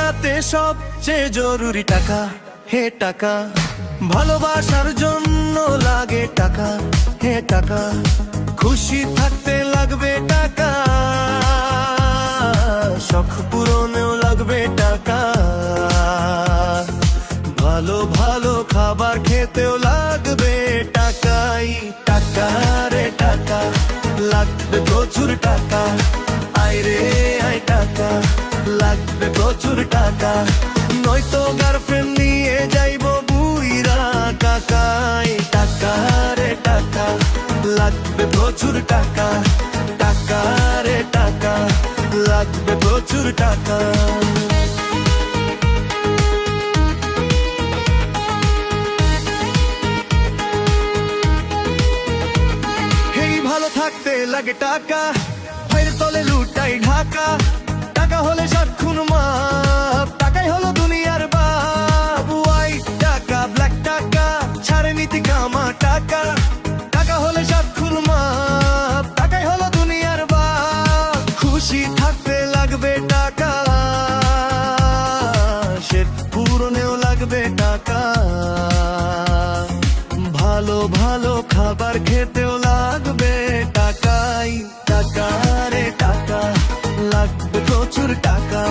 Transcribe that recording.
দুনিয়াতে সবচেয়ে জরুরি টাকা, হে টাকা। ভালোবাসার জন্য লাগে টাকা, হে টাকা। খুশি থাকতে লাগবে টাকা, শখ পূরণেও লাগবে টাকা। ভালো ভালো খাবার খেতেও লাগবে টাকাই টাকা, রে টাকা। লাগবে প্রচুর টাকা, আয় রে আয় টাকা। লাগবে প্রচুর টাকা, নয়তো গার্লফ্রেন্ড নিয়ে যাইবো বুইরা কাকাই টাকা, রে টাকা। লাগবে প্রচুর টাকা, টাকা রে টাকা। লাগবে প্রচুর টাকা। ভালো থাকতে লাগে টাকা, পায়ের তলে লুটাই ঢাকা। টাকা হলে 60 খুন মাপ, টাকাই হলো দুনিয়ার বাপ। হোয়াইট টাকা, ব্ল্যাক টাকা, ছাড়ে নীতি কামা টাকা। টাকা হলে 60 খুন মাপ, টাকাই হলো দুনিয়ার বাপ। খুশি থাকতে লাগবে টাকা, সে পূরণেও লাগবে টাকা। ভালো ভালো খাবার খেতেও লাগবে টাকাই টাকা, রে টাকা। লাগবে প্রচুর টাকা।